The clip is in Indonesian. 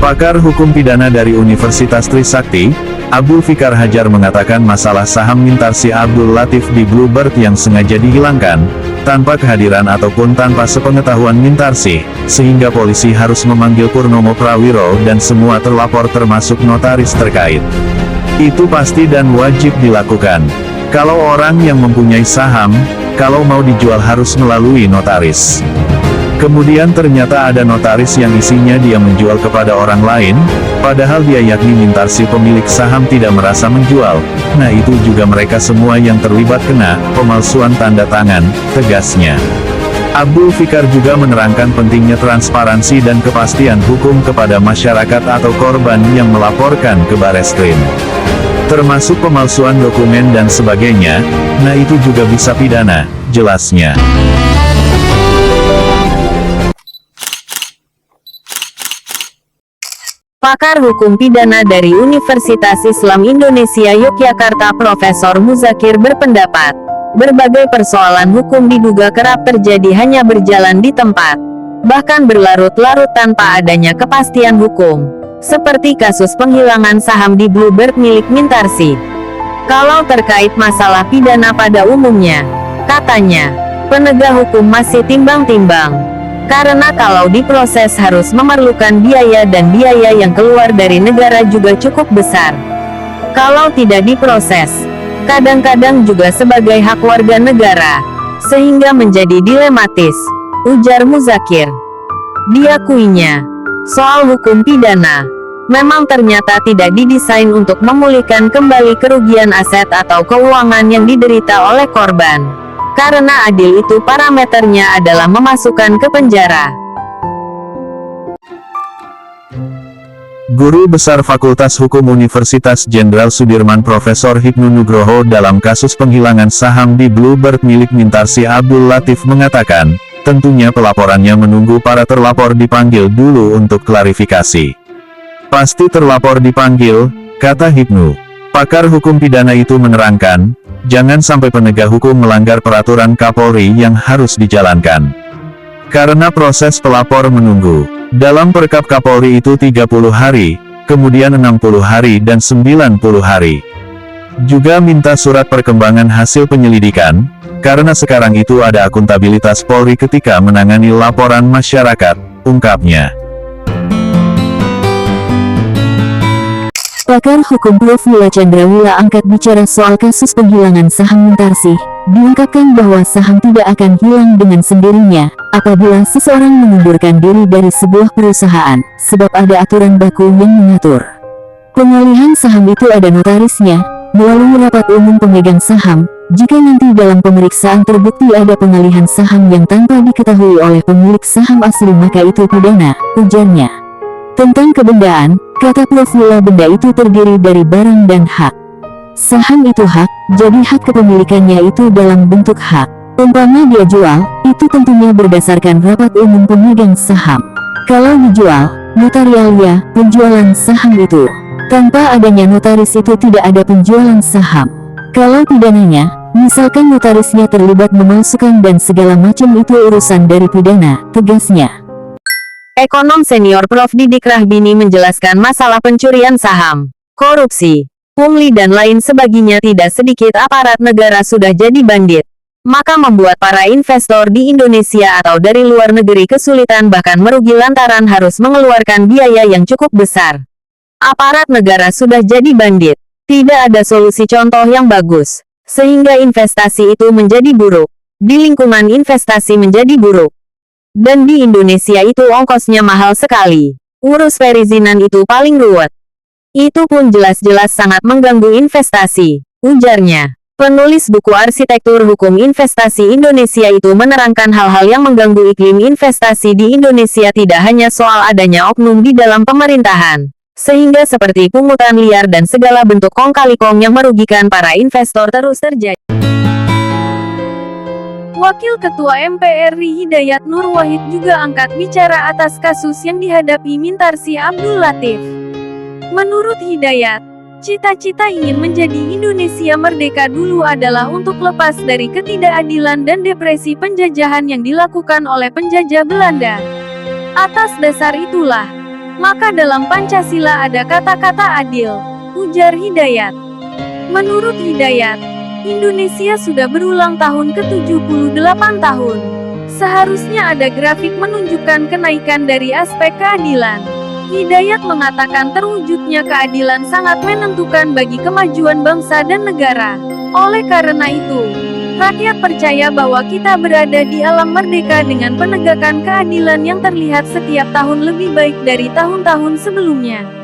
Pakar hukum pidana dari Universitas Trisakti, Abdul Fikar Hajar mengatakan masalah saham Mintarsi Abdul Latif di Bluebird yang sengaja dihilangkan, tanpa kehadiran ataupun tanpa sepengetahuan Mintarsi, sehingga polisi harus memanggil Purnomo Prawiro dan semua terlapor termasuk notaris terkait. Itu pasti dan wajib dilakukan. Kalau orang yang mempunyai saham, kalau mau dijual harus melalui notaris. Kemudian ternyata ada notaris yang isinya dia menjual kepada orang lain, padahal dia yakni Mintarsi pemilik saham tidak merasa menjual. Nah itu juga mereka semua yang terlibat kena pemalsuan tanda tangan, tegasnya. Abdul Fikar juga menerangkan pentingnya transparansi dan kepastian hukum kepada masyarakat atau korban yang melaporkan ke Bareskrim. Termasuk pemalsuan dokumen dan sebagainya, nah itu juga bisa pidana, jelasnya. Pakar hukum pidana dari Universitas Islam Indonesia Yogyakarta Profesor Muzakir berpendapat, berbagai persoalan hukum diduga kerap terjadi hanya berjalan di tempat, bahkan berlarut-larut tanpa adanya kepastian hukum, seperti kasus penghilangan saham di Bluebird milik Mintarsi. Kalau terkait masalah pidana pada umumnya, katanya, penegak hukum masih timbang-timbang. Karena kalau diproses harus memerlukan biaya dan biaya yang keluar dari negara juga cukup besar. Kalau tidak diproses, kadang-kadang juga sebagai hak warga negara, sehingga menjadi dilematis, ujar Muzakir. Diakuinya, soal hukum pidana, memang ternyata tidak didesain untuk memulihkan kembali kerugian aset atau keuangan yang diderita oleh korban. Karena adil itu parameternya adalah memasukkan ke penjara. Guru Besar Fakultas Hukum Universitas Jenderal Sudirman Profesor Hipnu Nugroho dalam kasus penghilangan saham di Bluebird milik Mintarsi Abdul Latif mengatakan, tentunya pelaporannya menunggu para terlapor dipanggil dulu untuk klarifikasi. Pasti terlapor dipanggil, kata Hipnu. Pakar hukum pidana itu menerangkan, jangan sampai penegak hukum melanggar peraturan Kapolri yang harus dijalankan. Karena proses pelapor menunggu. Dalam Perkap Kapolri itu 30 hari, kemudian 60 hari dan 90 hari. Juga minta surat perkembangan hasil penyelidikan, karena sekarang itu ada akuntabilitas Polri ketika menangani laporan masyarakat, ungkapnya. Pakar hukum Prof. Wila Chandrawila angkat bicara soal kasus penghilangan saham Mintarsi, diungkapkan bahwa saham tidak akan hilang dengan sendirinya, apabila seseorang mengundurkan diri dari sebuah perusahaan, sebab ada aturan baku yang mengatur. Pengalihan saham itu ada notarisnya, melalui rapat umum pemegang saham. Jika nanti dalam pemeriksaan terbukti ada pengalihan saham yang tanpa diketahui oleh pemilik saham asli maka itu pidana, ujarnya. Tentang kebendaan, kata Prof. Wila, benda itu terdiri dari barang dan hak. Saham itu hak, jadi hak kepemilikannya itu dalam bentuk hak. Umpama dia jual, itu tentunya berdasarkan rapat umum pemegang saham. Kalau dijual, notarialnya, penjualan saham itu. Tanpa adanya notaris itu tidak ada penjualan saham. Kalau pidananya, misalkan notarisnya terlibat memalsukan dan segala macam itu urusan dari pidana, tegasnya. Ekonom senior Prof. Didik Rahbini menjelaskan masalah pencurian saham, korupsi, pungli dan lain sebagainya tidak sedikit aparat negara sudah jadi bandit. Maka membuat para investor di Indonesia atau dari luar negeri kesulitan bahkan merugi lantaran harus mengeluarkan biaya yang cukup besar. Aparat negara sudah jadi bandit. Tidak ada solusi contoh yang bagus. Sehingga investasi itu menjadi buruk. Di lingkungan investasi menjadi buruk. Dan di Indonesia itu ongkosnya mahal sekali. Urus perizinan itu paling ruwet. Itu pun jelas-jelas sangat mengganggu investasi, ujarnya. Penulis buku Arsitektur Hukum Investasi Indonesia itu menerangkan hal-hal yang mengganggu iklim investasi di Indonesia tidak hanya soal adanya oknum di dalam pemerintahan, sehingga seperti pungutan liar dan segala bentuk kong kali kong yang merugikan para investor terus terjadi. Wakil Ketua MPR RI Hidayat Nur Wahid juga angkat bicara atas kasus yang dihadapi Mintarsi Abdul Latif. Menurut Hidayat, cita-cita ingin menjadi Indonesia merdeka dulu adalah untuk lepas dari ketidakadilan dan depresi penjajahan yang dilakukan oleh penjajah Belanda. Atas dasar itulah, Maka dalam Pancasila ada kata-kata adil, ujar Hidayat. Menurut Hidayat, Indonesia sudah berulang tahun ke-78 tahun. Seharusnya ada grafik menunjukkan kenaikan dari aspek keadilan. Hidayat mengatakan terwujudnya keadilan sangat menentukan bagi kemajuan bangsa dan negara. Oleh karena itu, rakyat percaya bahwa kita berada di alam merdeka dengan penegakan keadilan yang terlihat setiap tahun lebih baik dari tahun-tahun sebelumnya.